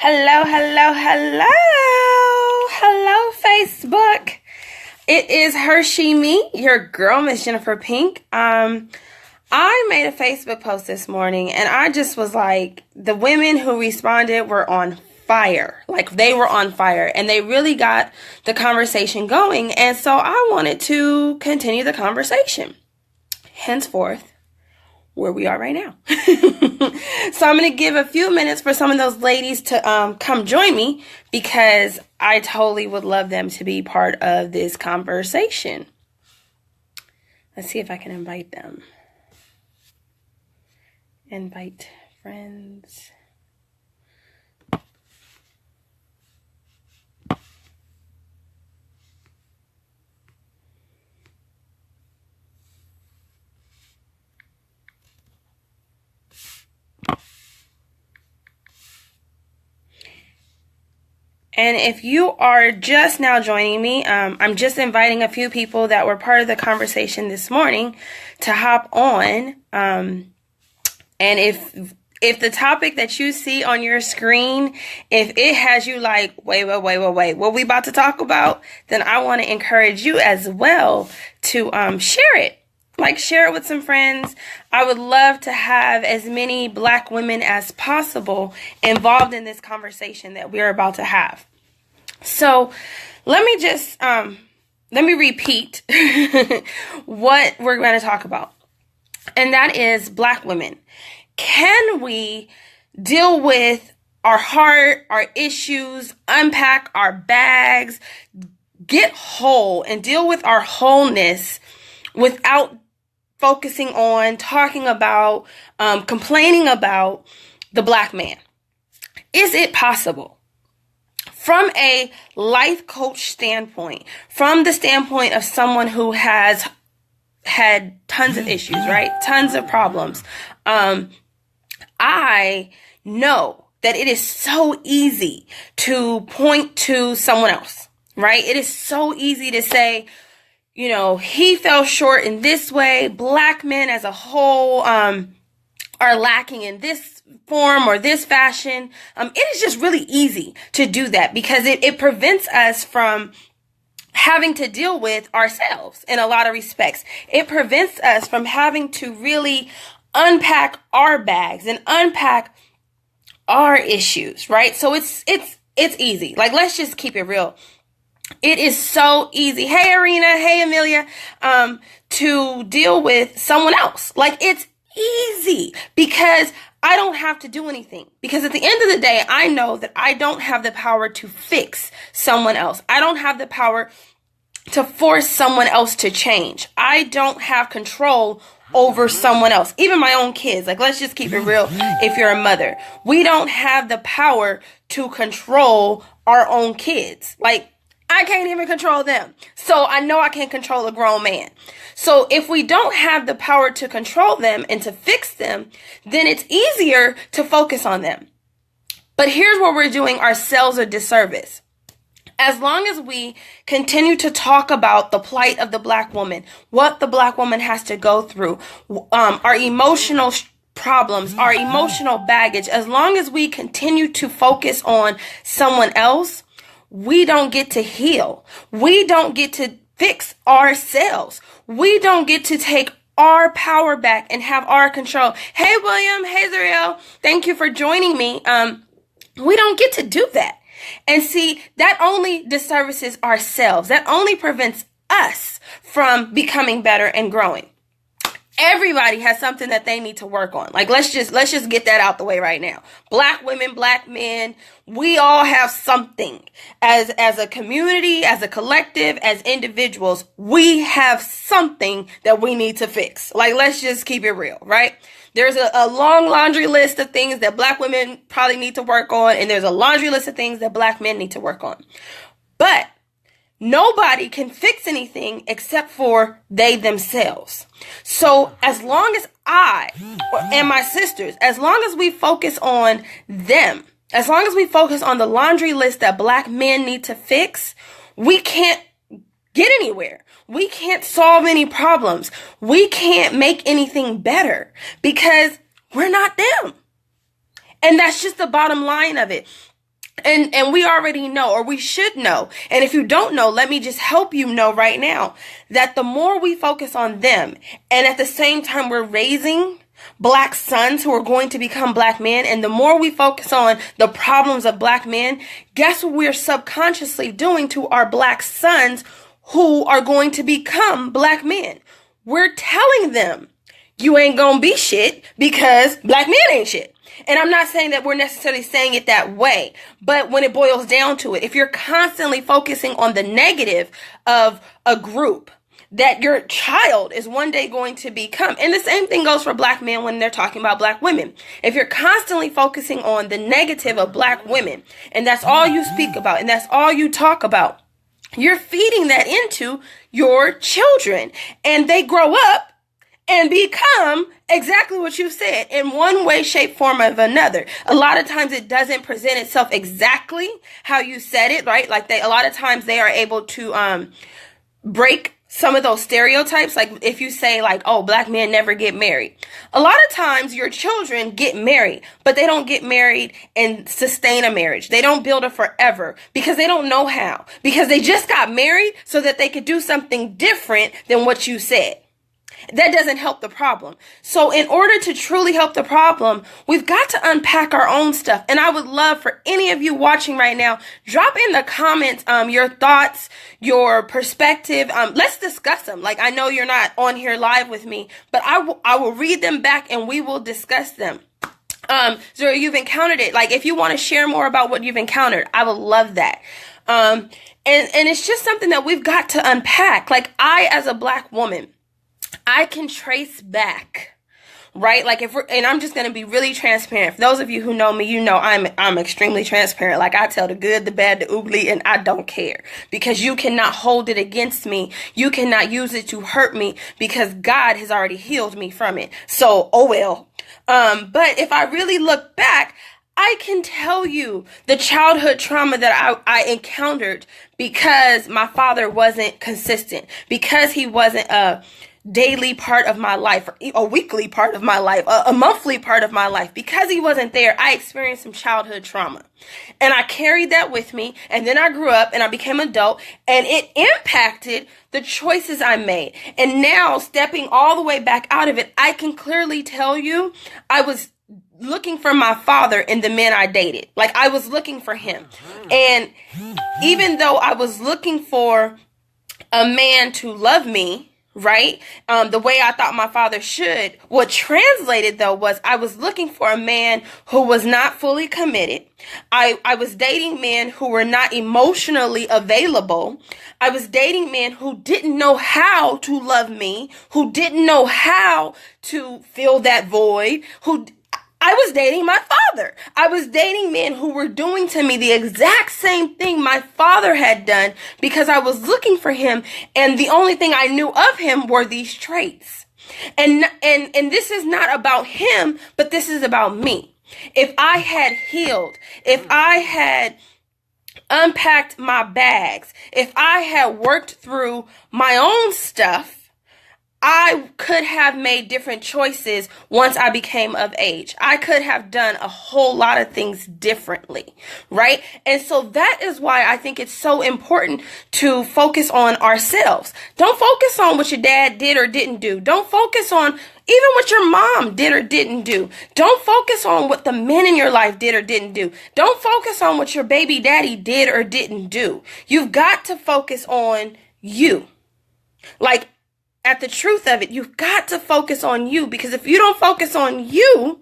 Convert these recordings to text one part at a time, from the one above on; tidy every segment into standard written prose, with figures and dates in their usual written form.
Hello, hello, hello. Hello, Facebook. It is her, she, me, your girl, Miss Jennifer Pink. I made a Facebook post this morning and I just was like, the women who responded were on fire. Like they were on fire and they really got the conversation going. And so I wanted to continue the conversation. Henceforth, where we are right now. So I'm going to give a few minutes for some of those ladies to come join me because I totally would love them to be part of this conversation. Let's see if I can invite them. Invite friends. And if you are just now joining me, I'm just inviting a few people that were part of the conversation this morning to hop on. And if the topic that you see on your screen, if it has you like, wait, what we about to talk about, then I want to encourage you as well to share it. Like, share it with some friends. I would love to have as many Black women as possible involved in this conversation that we're about to have. So let me repeat what we're going to talk about. And that is Black women. Can we deal with our heart, our issues, unpack our bags, get whole and deal with our wholeness without focusing on talking about, complaining about the Black man? Is it possible? From a life coach standpoint, from the standpoint of someone who has had tons of issues, right? Tons of problems. I know that it is so easy to point to someone else, right? It is so easy to say, you know, he fell short in this way. Black men as a whole are lacking in this form or this fashion. It is just really easy to do that because it prevents us from having to deal with ourselves in a lot of respects. It prevents us from having to really unpack our bags and unpack our issues, right? So it's easy. Like, let's just keep it real. It is so easy. Hey, Arena. Hey, Amelia. To deal with someone else. Like, it's easy because I don't have to do anything. Because at the end of the day, I know that I don't have the power to fix someone else. I don't have the power to force someone else to change. I don't have control over someone else, even my own kids. Like, let's just keep it real. If you're a mother, we don't have the power to control our own kids. Like, I can't even control them. So I know I can't control a grown man. So if we don't have the power to control them and to fix them, then it's easier to focus on them. But here's where we're doing ourselves a disservice. As long as we continue to talk about the plight of the Black woman, what the Black woman has to go through, our emotional problems, our emotional baggage, as long as we continue to focus on someone else, we don't get to heal. We don't get to fix ourselves. We don't get to take our power back and have our control. Hey, William. Hey, Zariel. Thank you for joining me. We don't get to do that. And see, that only disservices ourselves. That only prevents us from becoming better and growing. Everybody has something that they need to work on. Like, let's just get that out the way right now. Black women, Black men, we all have something. As a community, as a collective, as individuals, we have something that we need to fix. Like, let's just keep it real, right? There's a long laundry list of things that Black women probably need to work on, and there's a laundry list of things that Black men need to work on. But nobody can fix anything except for they themselves. So as long as I and my sisters, as long as we focus on them, as long as we focus on the laundry list that Black men need to fix, we can't get anywhere. We can't solve any problems. We can't make anything better because we're not them. And that's just the bottom line of it. And we already know, or we should know. And if you don't know, let me just help you know right now that the more we focus on them, and at the same time we're raising black sons who are going to become black men, and the more we focus on the problems of black men, guess what we're subconsciously doing to our black sons who are going to become black men? We're telling them, you ain't gonna be shit because black men ain't shit. And I'm not saying that we're necessarily saying it that way, but when it boils down to it, if you're constantly focusing on the negative of a group that your child is one day going to become, and the same thing goes for black men when they're talking about black women. If you're constantly focusing on the negative of black women, and that's all you speak about, and that's all you talk about, you're feeding that into your children, and they grow up and become exactly what you said in one way, shape, form, or another. A lot of times it doesn't present itself exactly how you said it, right? Like a lot of times they are able to break some of those stereotypes. Like if you say like, oh, black men never get married. A lot of times your children get married, but they don't get married and sustain a marriage. They don't build it forever because they don't know how, because they just got married so that they could do something different than what you said. That doesn't help the problem. So in order to truly help the problem, we've got to unpack our own stuff. And I would love for any of you watching right now, drop in the comments your thoughts, your perspective. Let's discuss them. Like, I know you're not on here live with me, but I will read them back and we will discuss them. So you've encountered it. Like, if you want to share more about what you've encountered, I would love that. And it's just something that we've got to unpack. Like, I, as a black woman, I can trace back, right? Like and I'm just going to be really transparent. For those of you who know me, you know I'm extremely transparent. Like, I tell the good, the bad, the ugly, and I don't care, because you cannot hold it against me. You cannot use it to hurt me, because God has already healed me from it. So, oh well. But if I really look back, I can tell you the childhood trauma that I encountered because my father wasn't consistent, because he wasn't a daily part of my life, or a weekly part of my life, a monthly part of my life. Because he wasn't there, I experienced some childhood trauma, and I carried that with me. And then I grew up and I became an adult, and it impacted the choices I made. And now, stepping all the way back out of it, I can clearly tell you I was looking for my father in the men I dated. Like, I was looking for him. And even though I was looking for a man to love me, right? The way I thought my father should. What translated, though, was I was looking for a man who was not fully committed. I was dating men who were not emotionally available. I was dating men who didn't know how to love me, who didn't know how to fill that void, I was dating my father. I was dating men who were doing to me the exact same thing my father had done, because I was looking for him, and the only thing I knew of him were these traits. And this is not about him, but this is about me. If I had healed, if I had unpacked my bags, if I had worked through my own stuff, I could have made different choices once I became of age. I could have done a whole lot of things differently, right? And so that is why I think it's so important to focus on ourselves. Don't focus on what your dad did or didn't do. Don't focus on even what your mom did or didn't do. Don't focus on what the men in your life did or didn't do. Don't focus on what your baby daddy did or didn't do. You've got to focus on you. Like, at the truth of it, you've got to focus on you, because if you don't focus on you,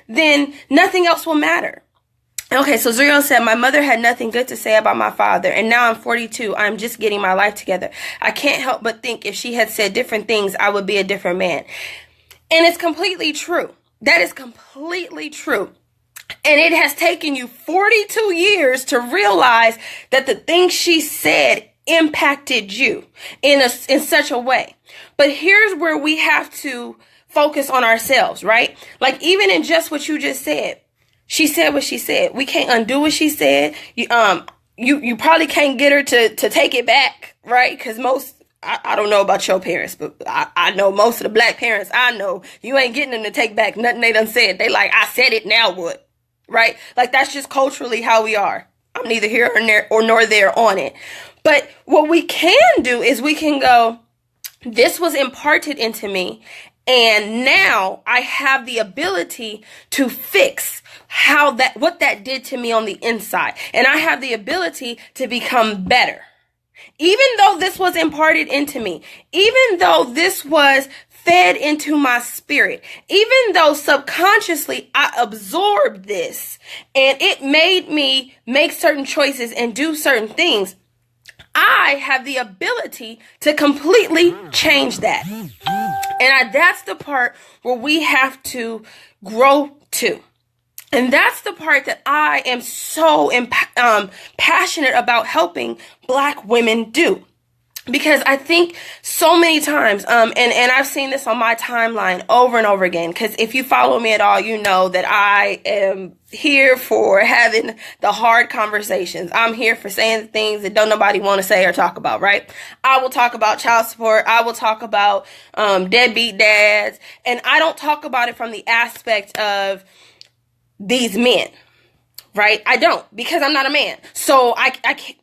then nothing else will matter. Okay, so Zuriel said, my mother had nothing good to say about my father, and now I'm 42. I'm just getting my life together. I can't help but think if she had said different things, I would be a different man. And it's completely true. That is completely true. And it has taken you 42 years to realize that the things she said impacted you in such a way. But here's where we have to focus on ourselves, right? Like, even in just what you just said, she said what she said. We can't undo what she said. You probably can't get her to take it back, right? Because I don't know about your parents, but I know most of the black parents I know, you ain't getting them to take back nothing they done said. They like, I said it, now what? Right? Like, that's just culturally how we are. I'm neither here or nor there on it. But what we can do is we can go, this was imparted into me, and now I have the ability to fix what that did to me on the inside. And I have the ability to become better. Even though this was imparted into me, even though this was fed into my spirit, even though subconsciously I absorbed this and it made me make certain choices and do certain things, I have the ability to completely change that. And that's the part where we have to grow to. And that's the part that I am so passionate about helping Black women do. Because I think so many times, and I've seen this on my timeline over and over again, because if you follow me at all, you know that I am here for having the hard conversations. I'm here for saying things that don't nobody want to say or talk about, right? I will talk about child support. I will talk about deadbeat dads. And I don't talk about it from the aspect of these men, right? I don't, because I'm not a man. So I can't.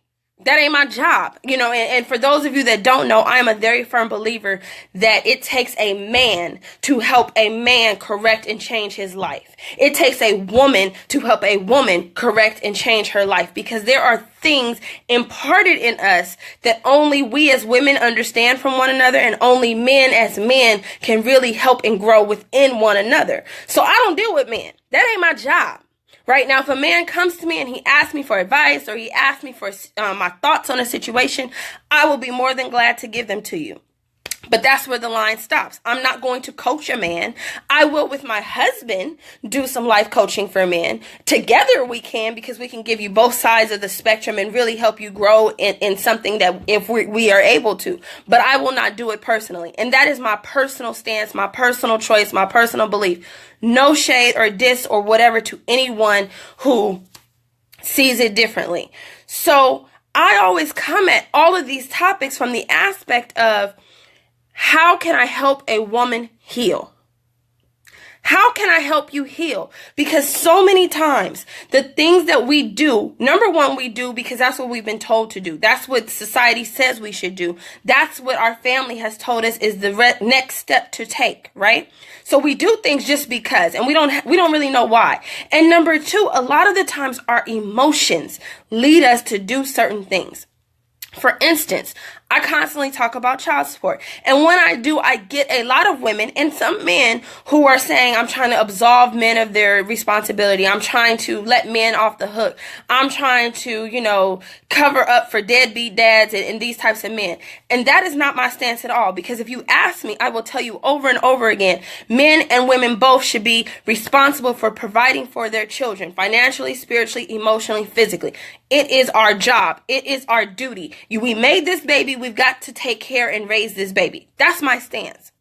That ain't my job, and for those of you that don't know, I am a very firm believer that it takes a man to help a man correct and change his life. It takes a woman to help a woman correct and change her life, because there are things imparted in us that only we as women understand from one another, and only men as men can really help and grow within one another. So I don't deal with men. That ain't my job. Right now, if a man comes to me and he asks me for advice or he asks me for my thoughts on a situation, I will be more than glad to give them to you. But that's where the line stops. I'm not going to coach a man. I will, with my husband, do some life coaching for men. Together we can, because we can give you both sides of the spectrum and really help you grow in something that if we are able to. But I will not do it personally. And that is my personal stance, my personal choice, my personal belief. No shade or diss or whatever to anyone who sees it differently. So I always come at all of these topics from the aspect of, how can I help a woman heal? How can I help you heal? Because so many times the things that we do, number one, we do because that's what we've been told to do. That's what society says we should do. That's what our family has told us is the next step to take, right? So we do things just because, and we don't really know why. And number two, a lot of the times our emotions lead us to do certain things. For instance, I constantly talk about child support. And when I do, I get a lot of women and some men who are saying, I'm trying to absolve men of their responsibility. I'm trying to let men off the hook. I'm trying to, cover up for deadbeat dads and these types of men. And that is not my stance at all. Because if you ask me, I will tell you over and over again, men and women both should be responsible for providing for their children, financially, spiritually, emotionally, physically. It is our job. It is our duty. We made this baby. We've got to take care and raise this baby. That's my stance.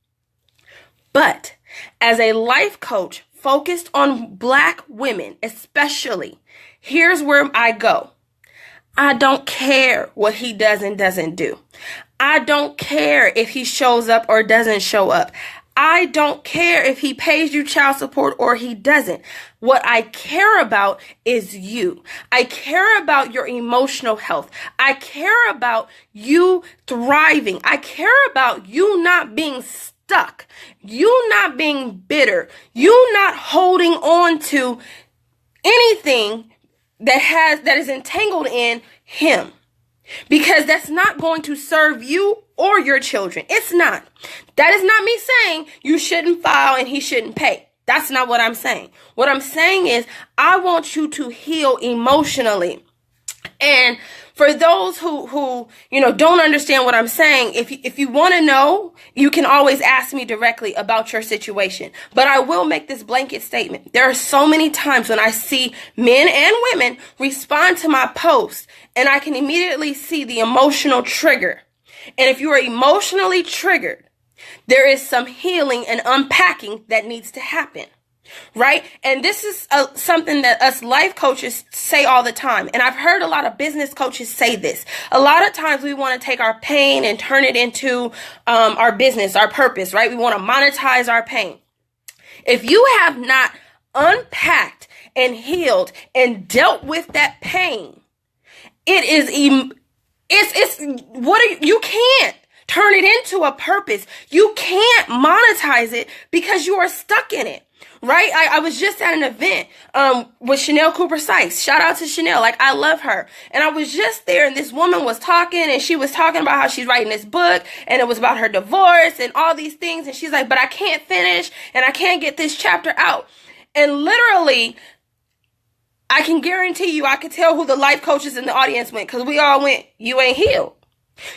But as a life coach focused on Black women, especially, here's where I go. I don't care what he does and doesn't do. I don't care if he shows up or doesn't show up. I don't care if he pays you child support or he doesn't. What I care about is you. I care about your emotional health. I care about you thriving. I care about you not being stuck. You not being bitter. You not holding on to anything that is entangled in him. Because that's not going to serve you or your children. It's not. That is not me saying you shouldn't file and he shouldn't pay. That's not what I'm saying. What I'm saying is I want you to heal emotionally. And for those who don't understand what I'm saying, if you want to know, you can always ask me directly about your situation. But I will make this blanket statement. There are so many times when I see men and women respond to my posts, and I can immediately see the emotional trigger. And if you are emotionally triggered, there is some healing and unpacking that needs to happen. Right? And this is something that us life coaches say all the time. And I've heard a lot of business coaches say this. A lot of times we want to take our pain and turn it into our business, our purpose, right? We want to monetize our pain. If you have not unpacked and healed and dealt with that pain, it is, you can't turn it into a purpose. You can't monetize it because you are stuck in it. Right? I was just at an event with Chanel Cooper Sykes. Shout out to Chanel. Like, I love her. And I was just there, and this woman was talking, and she was talking about how she's writing this book, and it was about her divorce and all these things. And she's like, but I can't finish, and I can't get this chapter out. And literally, I can guarantee you, I could tell who the life coaches in the audience went, because we all went, you ain't healed.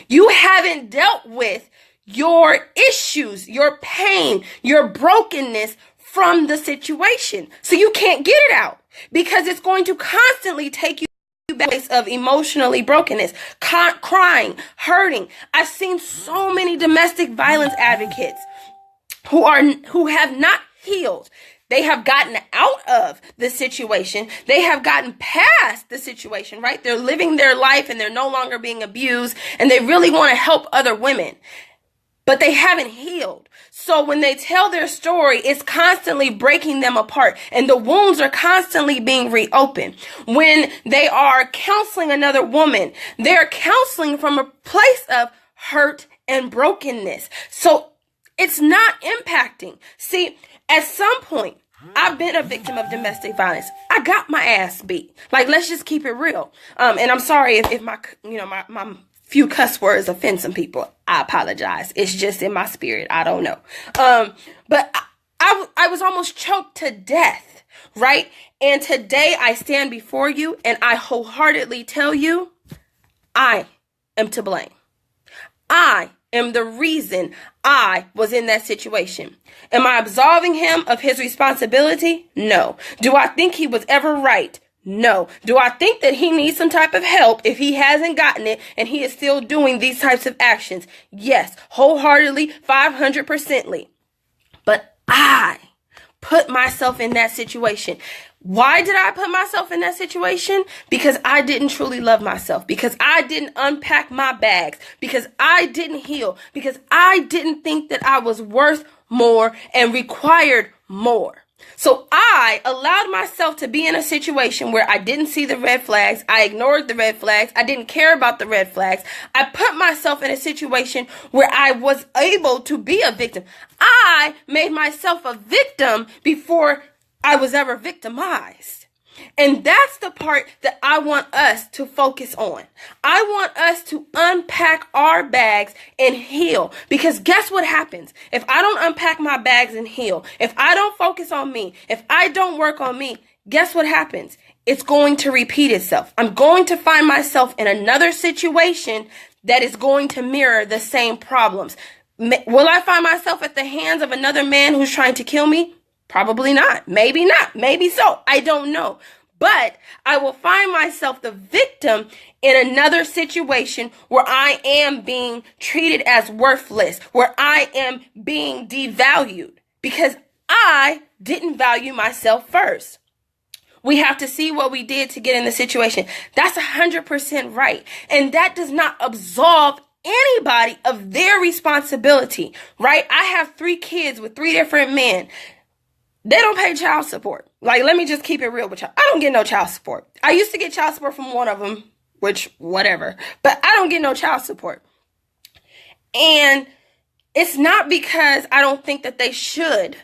You haven't dealt with your issues, your pain, your brokenness from the situation. So you can't get it out because it's going to constantly take you back to a place of emotionally brokenness, crying, hurting. I've seen so many domestic violence advocates who have not healed. They have gotten out of the situation. They have gotten past the situation, right? They're living their life and they're no longer being abused, and they really want to help other women, but they haven't healed. So when they tell their story, it's constantly breaking them apart, and the wounds are constantly being reopened. When they are counseling another woman, they're counseling from a place of hurt and brokenness. So it's not impacting. See, at some point, I've been a victim of domestic violence. I got my ass beat. Like, let's just keep it real. And I'm sorry if my few cuss words offend some people. I apologize. It's just in my spirit. I don't know. But I was almost choked to death, right? And today I stand before you and I wholeheartedly tell you, I am to blame. I am the reason I was in that situation. Am I absolving him of his responsibility? No. Do I think he was ever right? No. Do I think that he needs some type of help if he hasn't gotten it and he is still doing these types of actions? Yes, wholeheartedly, 500%. But I put myself in that situation. Why did I put myself in that situation? Because I didn't truly love myself, because I didn't unpack my bags, because I didn't heal, because I didn't think that I was worth more and required more. So I allowed myself to be in a situation where I didn't see the red flags. I ignored the red flags. I didn't care about the red flags. I put myself in a situation where I was able to be a victim. I made myself a victim before I was ever victimized. And that's the part that I want us to focus on. I want us to unpack our bags and heal. Because guess what happens? If I don't unpack my bags and heal, if I don't focus on me, if I don't work on me, guess what happens? It's going to repeat itself. I'm going to find myself in another situation that is going to mirror the same problems. Will I find myself at the hands of another man who's trying to kill me? Probably not. Maybe not. Maybe so. I don't know. But I will find myself the victim in another situation where I am being treated as worthless, where I am being devalued because I didn't value myself first. We have to see what we did to get in the situation. That's 100% right. And that does not absolve anybody of their responsibility, right? I have 3 kids with 3 different men. They don't pay child support. Like, let me just keep it real with y'all. I don't get no child support. I used to get child support from one of them, which, whatever. But I don't get no child support. And it's not because I don't think that they should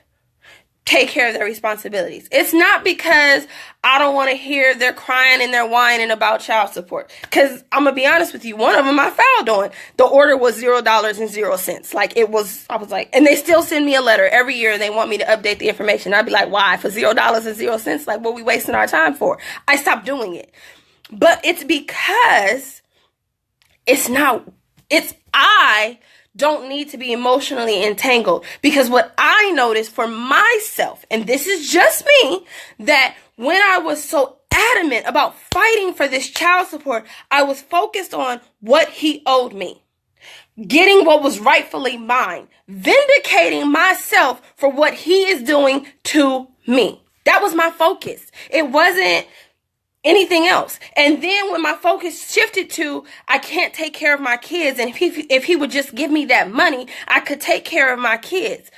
take care of their responsibilities. It's not because I don't want to hear their crying and their whining about child support. Because I'm going to be honest with you, one of them I filed on. The order was $0.00. Like, it was, I was like, and they still send me a letter every year and they want me to update the information. I'd be like, why? For $0.00? Like, what are we wasting our time for? I stopped doing it. But it's because I don't need to be emotionally entangled, because what I noticed for myself, and this is just me, that when I was so adamant about fighting for this child support, I was focused on what he owed me, getting what was rightfully mine, vindicating myself for what he is doing to me. That was my focus. It wasn't anything else. And then when my focus shifted to, I can't take care of my kids, and if he would just give me that money, I could take care of my kids.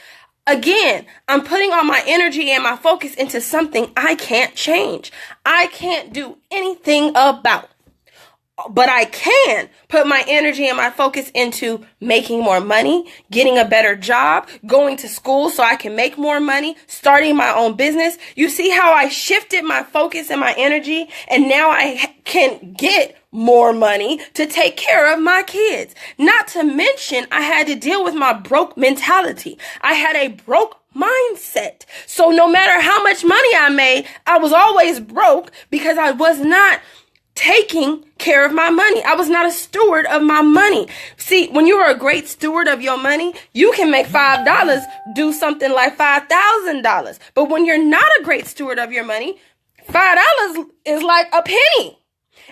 Again, I'm putting all my energy and my focus into something I can't change. I can't do anything about. But I can put my energy and my focus into making more money, getting a better job, going to school so I can make more money, starting my own business. You see how I shifted my focus and my energy, and now I can get more money to take care of my kids. Not to mention, I had to deal with my broke mentality. I had a broke mindset. So no matter how much money I made, I was always broke because I was not taking care of my money. I was not a steward of my money. See, when you are a great steward of your money, you can make $5 do something like $5,000. But when you're not a great steward of your money, $5 is like a penny.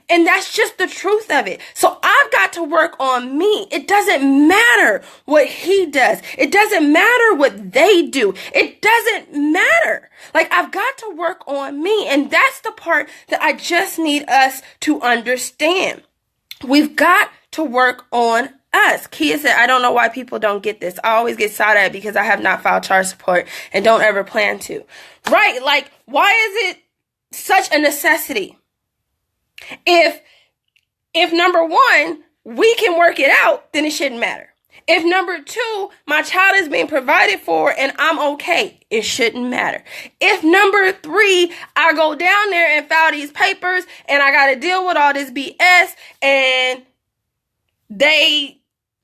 And that's just the truth of it. So I've got to work on me. It doesn't matter what he does. It doesn't matter what they do. It doesn't matter. Like, I've got to work on me. And that's the part that I just need us to understand. We've got to work on us. Kia said, I don't know why people don't get this. I always get shot at because I have not filed child support and don't ever plan to. Right? Like, why is it such a necessity? If number one, we can work it out, then it shouldn't matter. If number two, my child is being provided for and I'm okay, it shouldn't matter. If number three, I go down there and file these papers and I got to deal with all this BS and they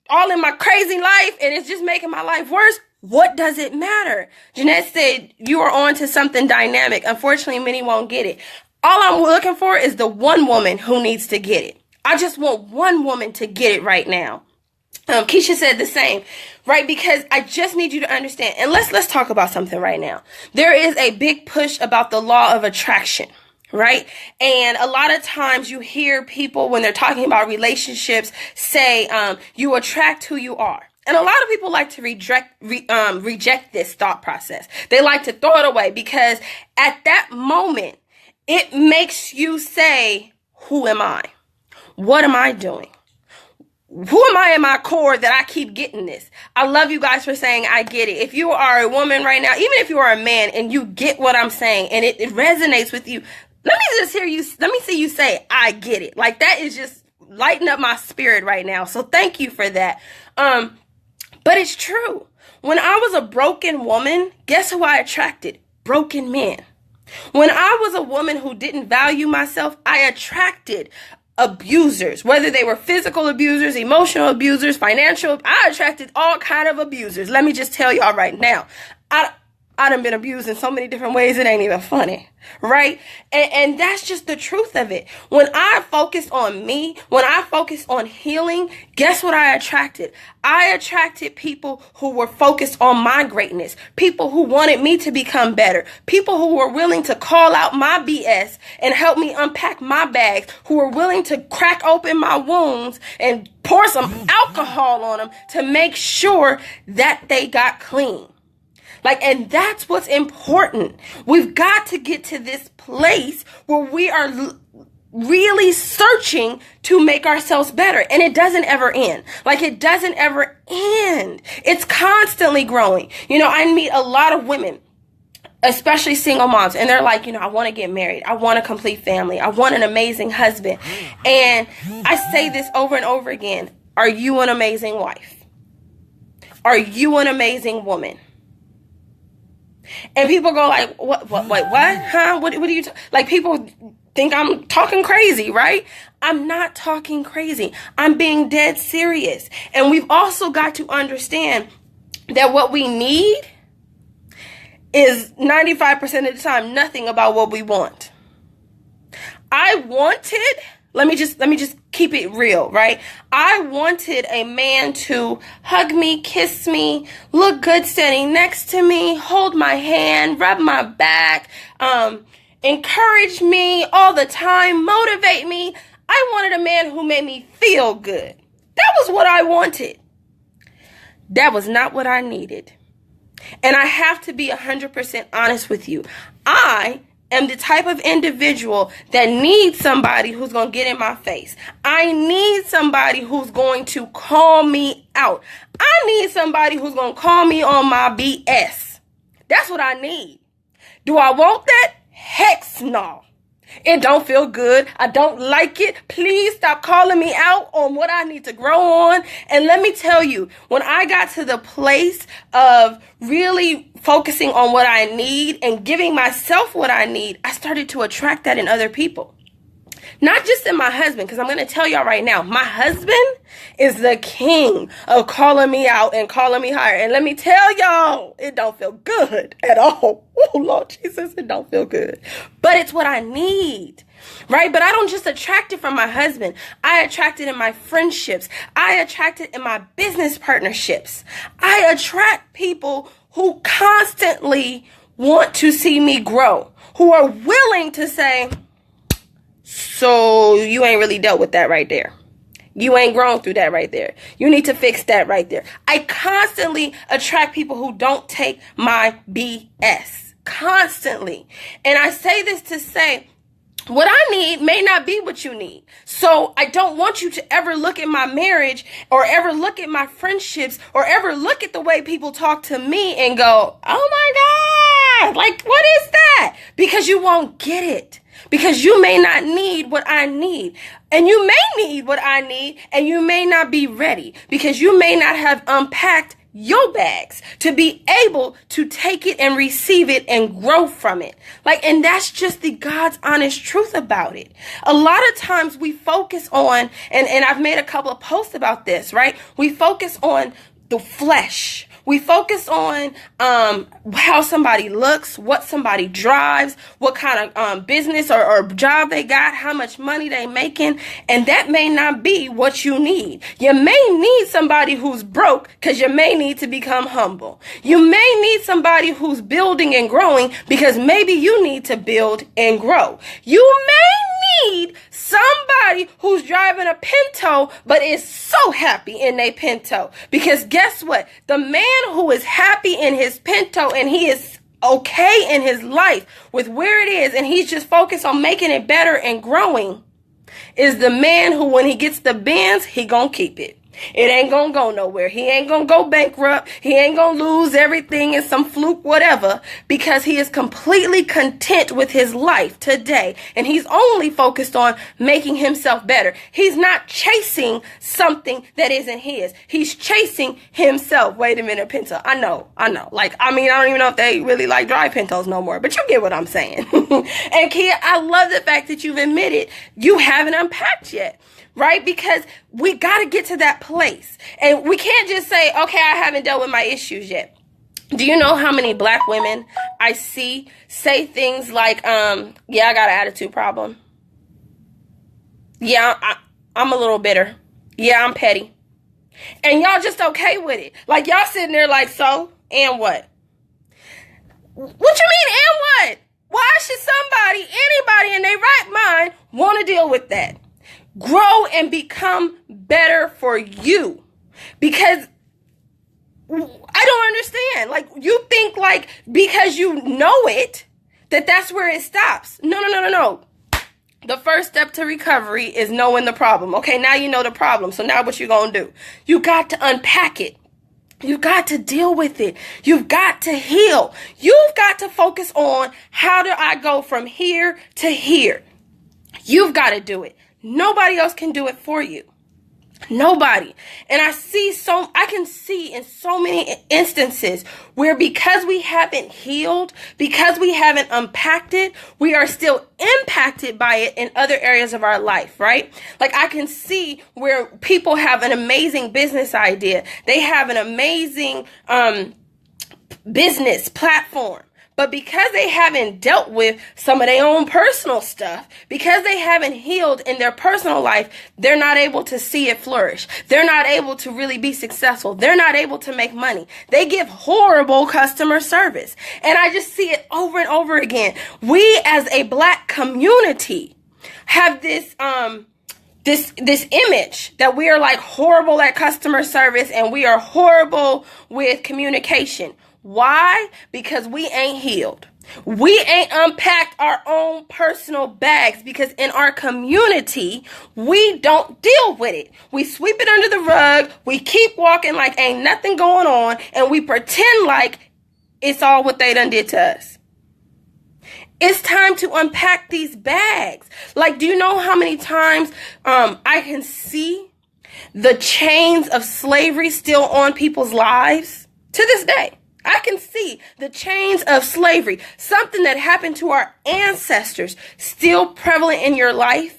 all in my crazy life and it's just making my life worse, what does it matter? Jeanette said, you are on to something dynamic. Unfortunately, many won't get it. All I'm looking for is the one woman who needs to get it. I just want one woman to get it right now. Keisha said the same, right? Because I just need you to understand. And let's talk about something right now. There is a big push about the law of attraction, right? And a lot of times you hear people when they're talking about relationships say, you attract who you are. And a lot of people like to reject this thought process. They like to throw it away because at that moment, it makes you say, who am I? What am I doing? Who am I in my core that I keep getting this? I love you guys for saying I get it. If you are a woman right now, even if you are a man and you get what I'm saying and it resonates with you, let me see you say, I get it. Like, that is just lighting up my spirit right now. So thank you for that. But it's true. When I was a broken woman, guess who I attracted? Broken men. When I was a woman who didn't value myself, I attracted abusers, whether they were physical abusers, emotional abusers, financial. I attracted all kind of abusers. Let me just tell y'all right now, I done been abused in so many different ways, it ain't even funny, right? And that's just the truth of it. When I focused on me, when I focused on healing, guess what I attracted? I attracted people who were focused on my greatness, people who wanted me to become better, people who were willing to call out my BS and help me unpack my bags, who were willing to crack open my wounds and pour some alcohol on them to make sure that they got clean. Like, and that's what's important. We've got to get to this place where we are really searching to make ourselves better. And it doesn't ever end. Like, it doesn't ever end. It's constantly growing. You know, I meet a lot of women, especially single moms, and they're like, you know, I want to get married. I want a complete family. I want an amazing husband. And I say this over and over again. Are you an amazing wife? Are you an amazing woman? And people go like, what, wait, what? Huh? What are you, like, people think I'm talking crazy, right? I'm not talking crazy. I'm being dead serious. And we've also got to understand that what we need is 95% of the time nothing about what we want. I wanted, let me just keep it real, right? I wanted a man to hug me, kiss me, look good standing next to me, hold my hand, rub my back, encourage me all the time, motivate me. I wanted a man who made me feel good. That was what I wanted. That was not what I needed. And I have to be 100% honest with you. I am the type of individual that needs somebody who's going to get in my face. I need somebody who's going to call me out. I need somebody who's going to call me on my BS. That's what I need. Do I want that? Heck no. It don't feel good. I don't like it. Please stop calling me out on what I need to grow on. And let me tell you, when I got to the place of really focusing on what I need and giving myself what I need, I started to attract that in other people. Not just in my husband, because I'm going to tell y'all right now, my husband is the king of calling me out and calling me higher. And let me tell y'all, it don't feel good at all. Oh, Lord Jesus, it don't feel good. But it's what I need, right? But I don't just attract it from my husband. I attract it in my friendships. I attract it in my business partnerships. I attract people who constantly want to see me grow, who are willing to say, so you ain't really dealt with that right there. You ain't grown through that right there. You need to fix that right there. I constantly attract people who don't take my BS. Constantly. And I say this to say, what I need may not be what you need. So I don't want you to ever look at my marriage or ever look at my friendships or ever look at the way people talk to me and go, oh my God, like what is that? Because you won't get it. Because you may not need what I need. And you may need what I need and you may not be ready. Because you may not have unpacked your bags to be able to take it and receive it and grow from it. And that's just the God's honest truth about it. A lot of times we focus on, and I've made a couple of posts about this, right? We focus on the flesh. We focus on how somebody looks, what somebody drives, what kind of business or job they got, how much money they making, and that may not be what you need. You may need somebody who's broke because you may need to become humble. You may need somebody who's building and growing because maybe you need to build and grow. You may need somebody who's driving a Pinto but is so happy in their Pinto, because guess what? The man who is happy in his Pinto and he is okay in his life with where it is and he's just focused on making it better and growing is the man who, when he gets the Benz, he gonna keep it. It ain't gonna go nowhere. He ain't gonna go bankrupt. He ain't gonna lose everything in some fluke, whatever, because he is completely content with his life today. And he's only focused on making himself better. He's not chasing something that isn't his. He's chasing himself. Wait a minute, Pinto. I know. I don't even know if they really drive Pintos no more, but you get what I'm saying. And Kia, I love the fact that you've admitted you haven't unpacked yet. Right? Because we got to get to that place. And we can't just say, okay, I haven't dealt with my issues yet. Do you know how many black women I see say things like, yeah, I got an attitude problem. Yeah, I'm a little bitter. Yeah, I'm petty. And y'all just okay with it. Y'all sitting there so, and what? What you mean, and what? Why should anybody in their right mind want to deal with that? Grow and become better for you. Because I don't understand. You think because you know it, that's where it stops. No. The first step to recovery is knowing the problem. Okay, now you know the problem. So now what you gonna do? You got to unpack it. You got to deal with it. You've got to heal. You've got to focus on how do I go from here to here. You've got to do it. Nobody else can do it for you. Nobody. And I can see in so many instances where because we haven't healed, because we haven't unpacked it, we are still impacted by it in other areas of our life, right? I can see where people have an amazing business idea. They have an amazing business platform. But because they haven't dealt with some of their own personal stuff, because they haven't healed in their personal life, they're not able to see it flourish. They're not able to really be successful. They're not able to make money. They give horrible customer service. And I just see it over and over again. We as a black community have this image that we are horrible at customer service and we are horrible with communication. Why? Because we ain't healed. We ain't unpacked our own personal bags because in our community, we don't deal with it. We sweep it under the rug. We keep walking like ain't nothing going on. And we pretend like it's all what they done did to us. It's time to unpack these bags. Like, do you know how many times I can see the chains of slavery still on people's lives to this day? I can see the chains of slavery, something that happened to our ancestors, still prevalent in your life.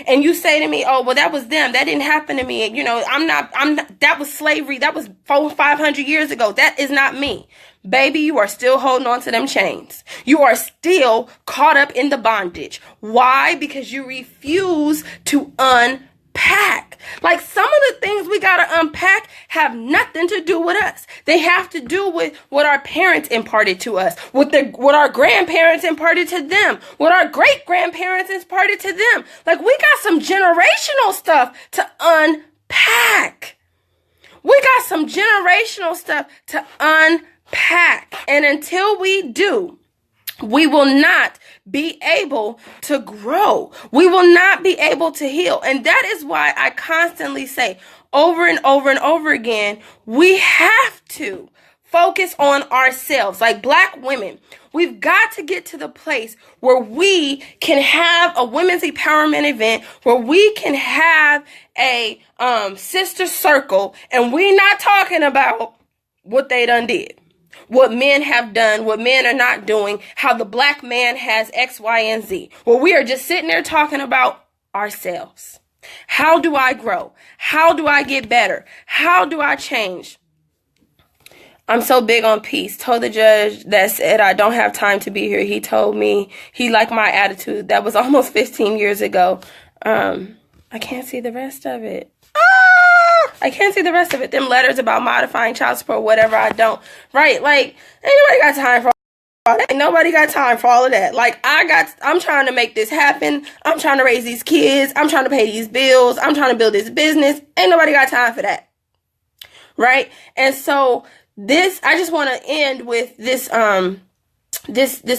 And you say to me, oh, well, that was them. That didn't happen to me. You know, that was slavery. That was 400-500 years ago. That is not me. Baby, you are still holding on to them chains. You are still caught up in the bondage. Why? Because you refuse to unpack. Like, some of the things we gotta unpack have nothing to do with us. They have to do with what our parents imparted to us, what our grandparents imparted to them, what our great-grandparents imparted to them. Like, we got some generational stuff to unpack. We got some generational stuff to unpack. And until we do, we will not be able to grow. We will not be able to heal. And that is why I constantly say over and over and over again, we have to focus on ourselves. Like, Black women, we've got to get to the place where we can have a women's empowerment event, where we can have a sister circle, and we're not talking about what they done did, what men have done, what men are not doing, how the Black man has X, Y, and Z. Well, we are just sitting there talking about ourselves. How do I grow? How do I get better? How do I change? I'm so big on peace. Told the judge that said I don't have time to be here. He told me he liked my attitude. That was almost 15 years ago. I can't see the rest of it. I can't see the rest of it. Them letters about modifying child support, whatever, I don't. Right? Like, ain't nobody got time for all that. Ain't nobody got time for all of that. Like, I'm trying to make this happen. I'm trying to raise these kids. I'm trying to pay these bills. I'm trying to build this business. Ain't nobody got time for that. Right? And so I just want to end with this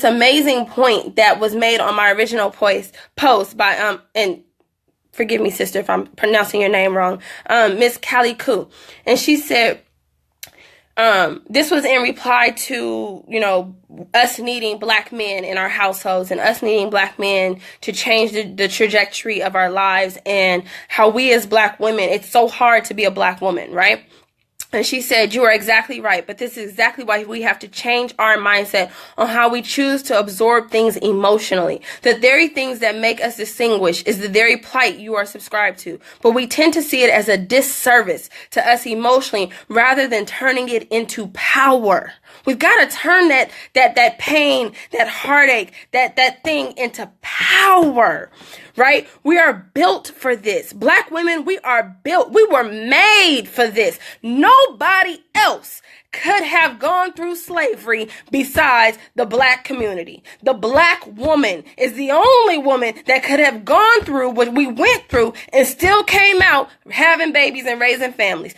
amazing point that was made on my original post by and forgive me, sister, if I'm pronouncing your name wrong, Miss Callie Koo. And she said, this was in reply to, you know, us needing Black men in our households and us needing Black men to change the trajectory of our lives, and how we as Black women, it's so hard to be a Black woman, right? And she said, you are exactly right, but this is exactly why we have to change our mindset on how we choose to absorb things emotionally. The very things that make us distinguish is the very plight you are subscribed to, but we tend to see it as a disservice to us emotionally rather than turning it into power. We've got to turn that pain, that heartache, that thing into power. Right? We are built for this. Black women, we are built. We were made for this. Nobody else could have gone through slavery besides the Black community. The Black woman is the only woman that could have gone through what we went through and still came out having babies and raising families.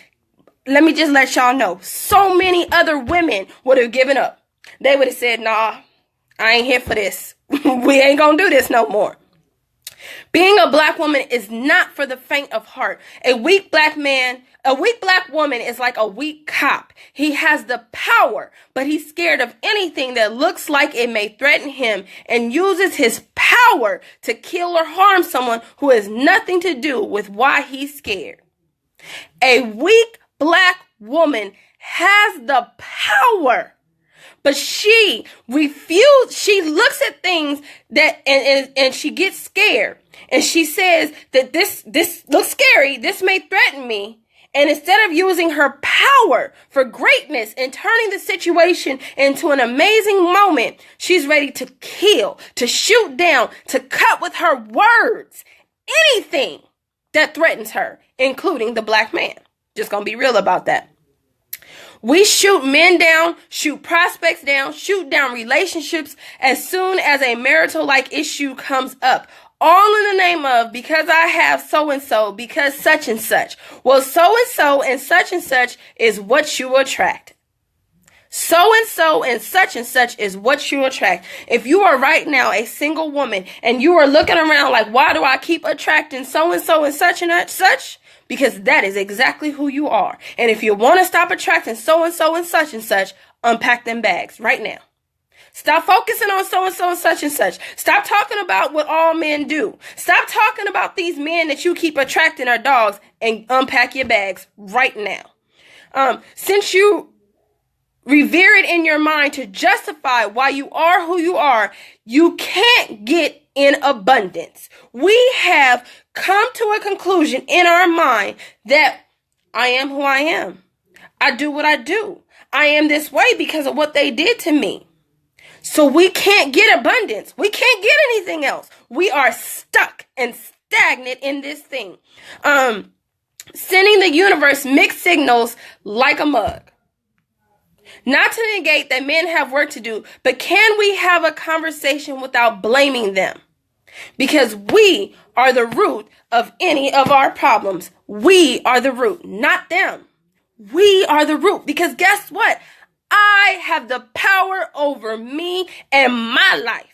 Let me just let y'all know, so many other women would have given up. They would have said, nah, I ain't here for this. We ain't gonna do this no more. Being a Black woman is not for the faint of heart. A weak Black woman is like a weak cop. He has the power, but he's scared of anything that looks like it may threaten him and uses his power to kill or harm someone who has nothing to do with why he's scared. A weak Black woman has the power, but she looks at things and she gets scared. And she says that this looks scary. This may threaten me. And instead of using her power for greatness and turning the situation into an amazing moment, she's ready to kill, to shoot down, to cut with her words anything that threatens her, including the Black man. Just gonna be real about that. We shoot men down, shoot prospects down, shoot down relationships as soon as a marital-like issue comes up. All in the name of, because I have so-and-so, because such and such. Well, so-and-so and such is what you attract. So-and-so and such is what you attract. If you are right now a single woman and you are looking around like, why do I keep attracting so-and-so and such? Because that is exactly who you are. And if you want to stop attracting so-and-so and such, unpack them bags right now. Stop focusing on so-and-so and such and such. Stop talking about what all men do. Stop talking about these men that you keep attracting are dogs, and unpack your bags right now. Since you revere it in your mind to justify why you are who you are, you can't get in abundance. We have come to a conclusion in our mind that I am who I am. I do what I do. I am this way because of what they did to me. So we can't get abundance. We can't get anything else. We are stuck and stagnant in this thing. Sending the universe mixed signals like a mug. Not to negate that men have work to do, but can we have a conversation without blaming them? Because we are the root of any of our problems. We are the root, not them. We are the root, because guess what? I have the power over me and my life.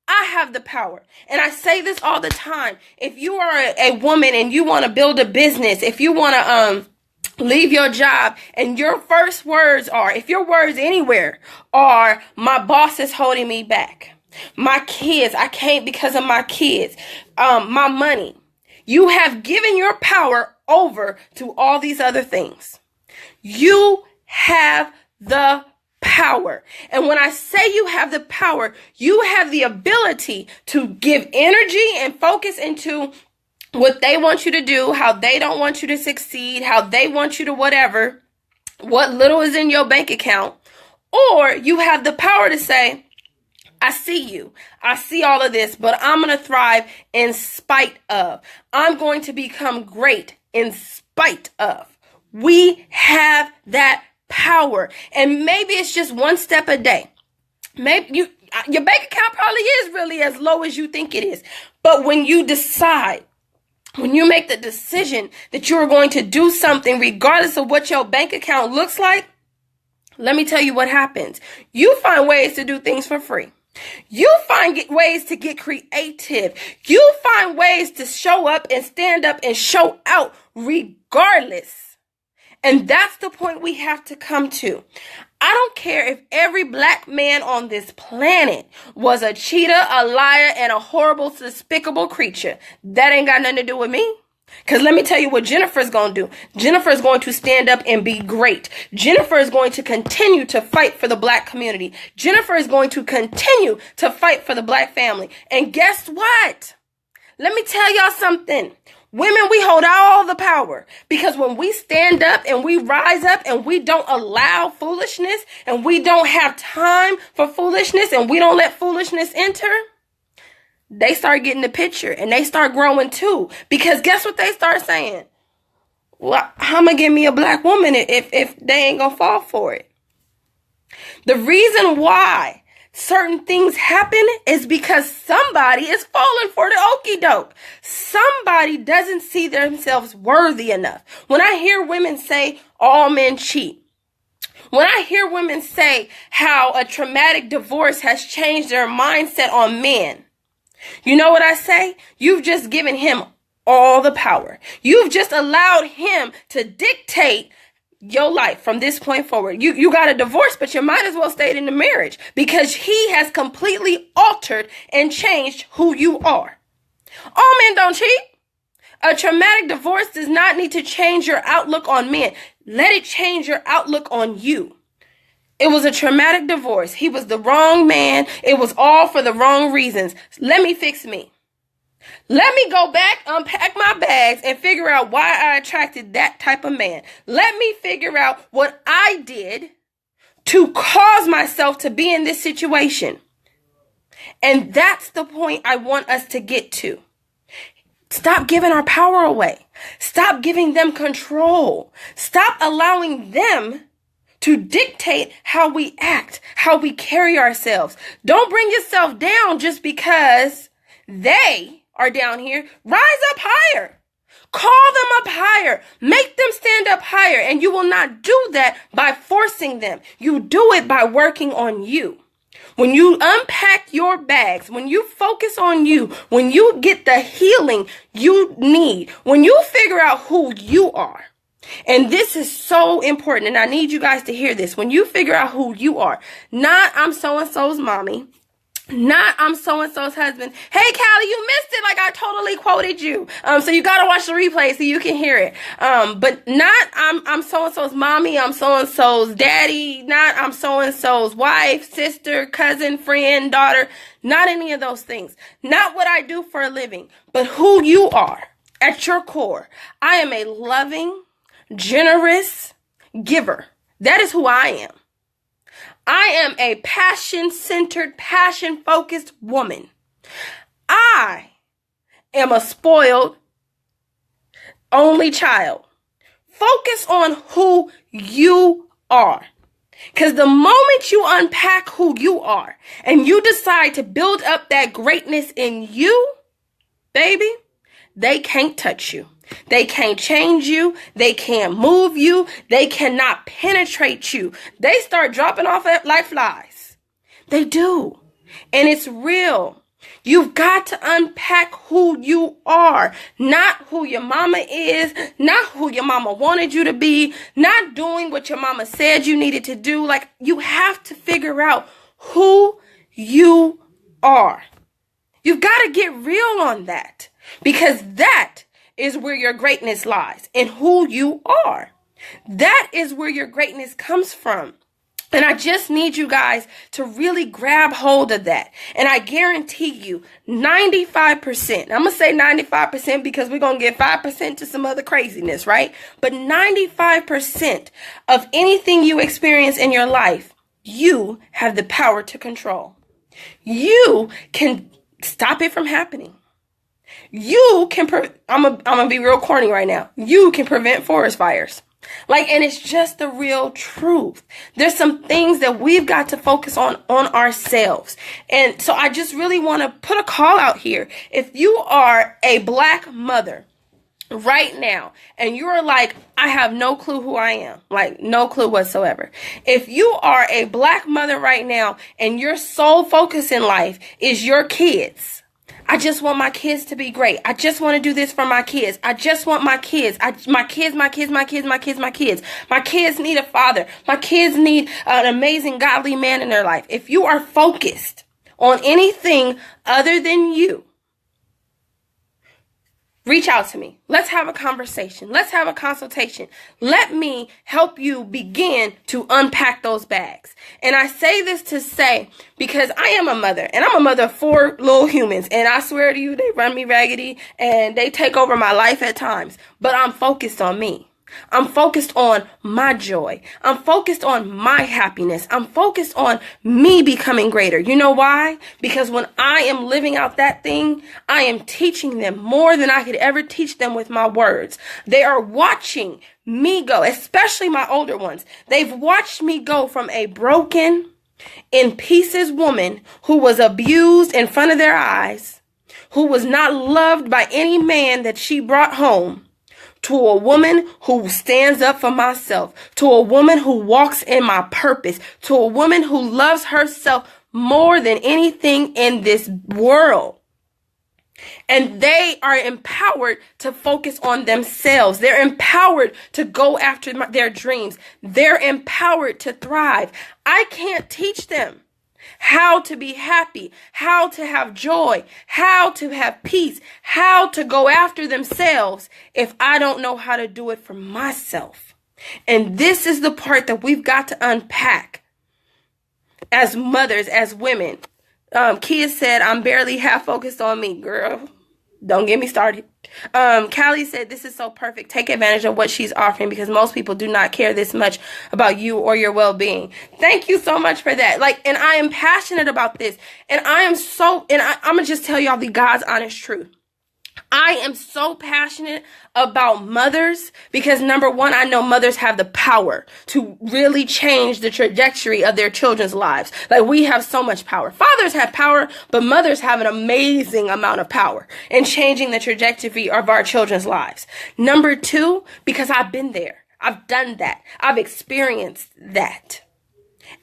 I have the power. And I say this all the time. If you are a woman and you want to build a business, if you want to leave your job, and your first words are, if your words anywhere are, my boss is holding me back, my kids, I can't because of my kids, my money, you have given your power over to all these other things. You have the power. And when I say you have the power, you have the ability to give energy and focus into what they want you to do, how they don't want you to succeed, how they want you to whatever, what little is in your bank account. Or you have the power to say, I see you. I see all of this, but I'm going to thrive in spite of. I'm going to become great in spite of. We have that power. And maybe it's just one step a day. Maybe your bank account probably is really as low as you think it is. But when you decide, when you make the decision that you're going to do something regardless of what your bank account looks like, let me tell you what happens. You find ways to do things for free. You find ways to get creative. You find ways to show up and stand up and show out regardless. And that's the point we have to come to. I don't care if every black man on this planet was a cheater, a liar, and a horrible, despicable creature. That ain't got nothing to do with me. Because let me tell you what Jennifer's going to do. Jennifer's going to stand up and be great. Jennifer is going to continue to fight for the black community. Jennifer is going to continue to fight for the black family. And guess what? Let me tell y'all something. Women, we hold all the power, because when we stand up and we rise up and we don't allow foolishness and we don't have time for foolishness and we don't let foolishness enter, they start getting the picture and they start growing too. Because guess what they start saying? Well, how am I give me a black woman if they ain't gonna fall for it? The reason why certain things happen is because somebody is falling for the okie doke. Somebody doesn't see themselves worthy enough. When I hear women say all men cheat, when I hear women say how a traumatic divorce has changed their mindset on men, you know what I say? You've just given him all the power. You've just allowed him to dictate your life from this point forward. You got a divorce, but you might as well stay in the marriage, because he has completely altered and changed who you are. All men don't cheat. A traumatic divorce does not need to change your outlook on men. Let it change your outlook on you. It was a traumatic divorce. He was the wrong man. It was all for the wrong reasons. Let me fix me. Let me go back, unpack my bags, and figure out why I attracted that type of man. Let me figure out what I did to cause myself to be in this situation. And that's the point I want us to get to. Stop giving our power away. Stop giving them control. Stop allowing them to dictate how we act, how we carry ourselves. Don't bring yourself down just because they are down here. Rise up higher. Call them up higher. Make them stand up higher. And you will not do that by forcing them. You do it by working on you. When you unpack your bags, when you focus on you, when you get the healing you need, when you figure out who you are, And this is so important, and I need you guys to hear this. When you figure out who you are, not I'm so-and-so's mommy, not I'm so-and-so's husband. Hey, Callie, you missed it. Like, I totally quoted you. So you got to watch the replay so you can hear it. But not I'm so-and-so's mommy, I'm so-and-so's daddy, not I'm so-and-so's wife, sister, cousin, friend, daughter, not any of those things. Not what I do for a living, but who you are at your core. I am a loving, generous giver. That is who I am. I am a passion-centered, passion-focused woman. I am a spoiled only child. Focus on who you are. Because the moment you unpack who you are and you decide to build up that greatness in you, baby, they can't touch you. They can't change you. They can't move you. They cannot penetrate you. They start dropping off like flies. They do. And it's real. You've got to unpack who you are, not who your mama is, not who your mama wanted you to be, not doing what your mama said you needed to do. Like, you have to figure out who you are. You've got to get real on that, because that is where your greatness lies, in who you are. That is where your greatness comes from. And I just need you guys to really grab hold of that. And I guarantee you 95%, I'm going to say 95% because we're going to get 5% to some other craziness, right? But 95% of anything you experience in your life, you have the power to control. You can stop it from happening. You can, I'm going to be real corny right now. You can prevent forest fires. Like, and it's just the real truth. There's some things that we've got to focus on ourselves. And so I just really want to put a call out here. If you are a Black mother right now and you're like, I have no clue who I am, like no clue whatsoever. If you are a Black mother right now and your sole focus in life is your kids, I just want my kids to be great. I just want to do this for my kids. I just want my kids. My kids. My kids need a father. My kids need an amazing godly man in their life. If you are focused on anything other than you, reach out to me. Let's have a conversation. Let's have a consultation. Let me help you begin to unpack those bags. And I say this to say, because I am a mother, and I'm a mother of 4 little humans, and I swear to you, they run me raggedy, and they take over my life at times. But I'm focused on me. I'm focused on my joy. I'm focused on my happiness. I'm focused on me becoming greater. You know why? Because when I am living out that thing, I am teaching them more than I could ever teach them with my words. They are watching me go, especially my older ones. They've watched me go from a broken, in pieces woman who was abused in front of their eyes, who was not loved by any man that she brought home, to a woman who stands up for myself, to a woman who walks in my purpose, to a woman who loves herself more than anything in this world. And they are empowered to focus on themselves. They're empowered to go after their dreams. They're empowered to thrive. I can't teach them how to be happy, how to have joy, how to have peace, how to go after themselves if I don't know how to do it for myself. And this is the part that we've got to unpack as mothers, as women. Kia said, I'm barely half focused on me, girl. Don't get me started. Callie said, this is so perfect. Take advantage of what she's offering because most people do not care this much about you or your well-being. Thank you so much for that. Like, and I am passionate about this. And I'm going to just tell y'all the God's honest truth. I am so passionate about mothers because, number one, I know mothers have the power to really change the trajectory of their children's lives. Like, we have so much power. Fathers have power, but mothers have an amazing amount of power in changing the trajectory of our children's lives. Number two, because I've been there. I've done that. I've experienced that.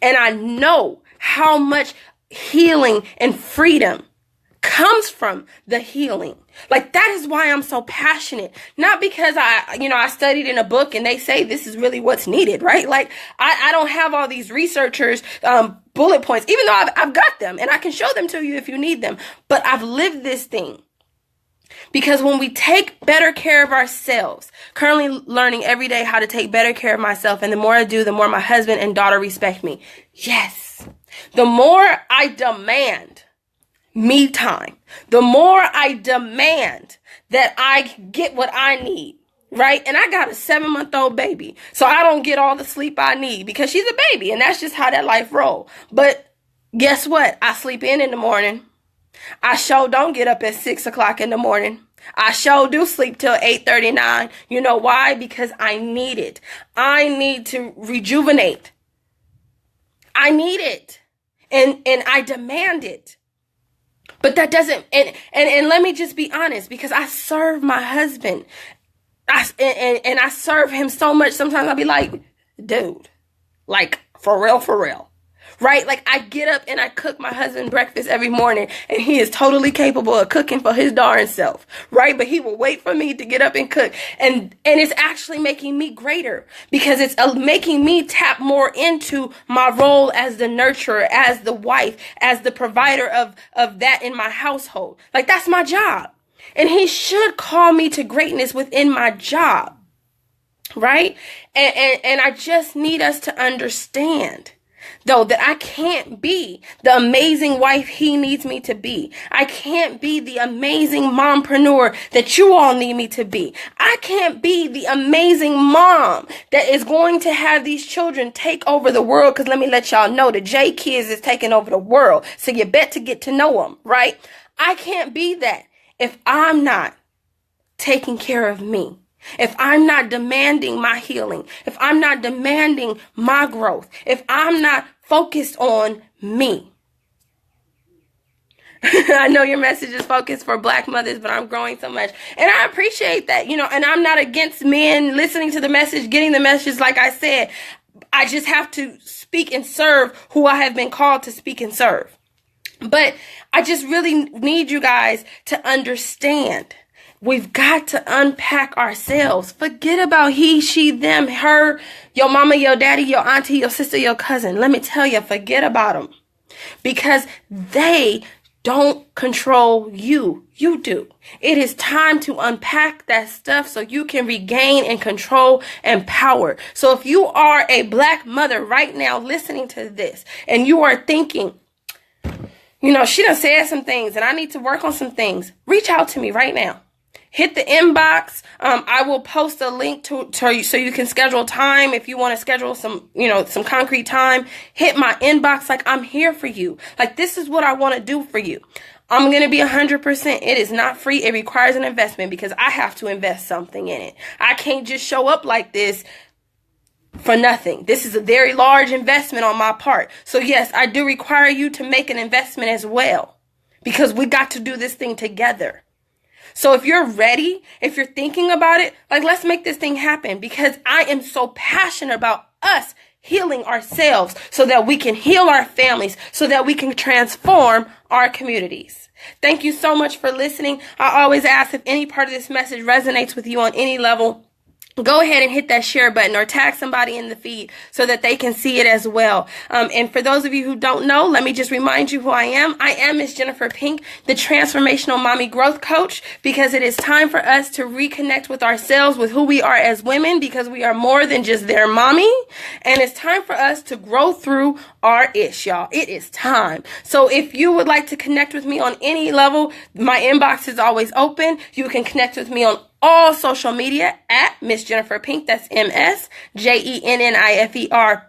And I know how much healing and freedom comes from the healing. Like, that is why I'm so passionate. Not because I studied in a book and they say this is really what's needed, right? Like, I don't have all these researchers, bullet points, even though I've got them and I can show them to you if you need them. But I've lived this thing. Because when we take better care of ourselves, currently learning every day how to take better care of myself, and the more I do, the more my husband and daughter respect me. Yes. The more I demand me time, the more I demand that I get what I need, right? And I got a 7-month-old baby, so I don't get all the sleep I need because she's a baby, and that's just how that life roll. But guess what? I sleep in the morning. I sure don't get up at 6 o'clock in the morning. I sure do sleep till 8:39. You know why? Because I need it. I need to rejuvenate. I need it. And I demand it. But that doesn't, and let me just be honest, because I serve my husband. And I serve him so much. Sometimes I'll be like, dude, like, for real. Right? Like, I get up and I cook my husband breakfast every morning, and he is totally capable of cooking for his darn self. Right? But he will wait for me to get up and cook. And it's actually making me greater, because it's making me tap more into my role as the nurturer, as the wife, as the provider of that in my household. Like, that's my job. And he should call me to greatness within my job. Right? And I just need us to understand, though, that I can't be the amazing wife he needs me to be. I can't be the amazing mompreneur that you all need me to be. I can't be the amazing mom that is going to have these children take over the world, because let me let y'all know, the J Kids is taking over the world. So you bet to get to know them, right? I can't be that if I'm not taking care of me. If I'm not demanding my healing, if I'm not demanding my growth, if I'm not focused on me. I know your message is focused for Black mothers, but I'm growing so much. And I appreciate that, and I'm not against men listening to the message, getting the message. Like I said, I just have to speak and serve who I have been called to speak and serve. But I just really need you guys to understand. We've got to unpack ourselves. Forget about he, she, them, her, your mama, your daddy, your auntie, your sister, your cousin. Let me tell you, forget about them. Because they don't control you. You do. It is time to unpack that stuff so you can regain and control and power. So if you are a Black mother right now listening to this, and you are thinking, she done said some things and I need to work on some things, reach out to me right now. Hit the inbox. I will post a link to you so you can schedule time. If you want to schedule some concrete time, hit my inbox. Like, I'm here for you. Like, this is what I want to do for you. I'm going to be 100%. It is not free. It requires an investment, because I have to invest something in it. I can't just show up like this for nothing. This is a very large investment on my part. So yes, I do require you to make an investment as well, because we got to do this thing together. So if you're ready, if you're thinking about it, like, let's make this thing happen, because I am so passionate about us healing ourselves so that we can heal our families, so that we can transform our communities. Thank you so much for listening. I always ask, if any part of this message resonates with you on any level, go ahead and hit that share button or tag somebody in the feed so that they can see it as well. And for those of you who don't know, let me just remind you who I am. I am Miss Jennifer Pink, the Transformational Mommy Growth Coach, because it is time for us to reconnect with ourselves, with who we are as women, because we are more than just their mommy. And it's time for us to grow through our ish, y'all. It is time. So if you would like to connect with me on any level, my inbox is always open. You can connect with me on all social media at Miss Jennifer Pink. That's MSJENNIFER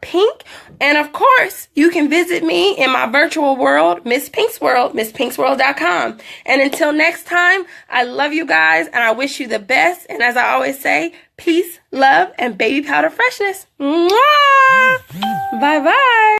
Pink. And of course, you can visit me in my virtual world, Miss Pink's World, MissPinksWorld.com. And until next time, I love you guys and I wish you the best. And as I always say, peace, love, and baby powder freshness. Mwah! Bye-bye.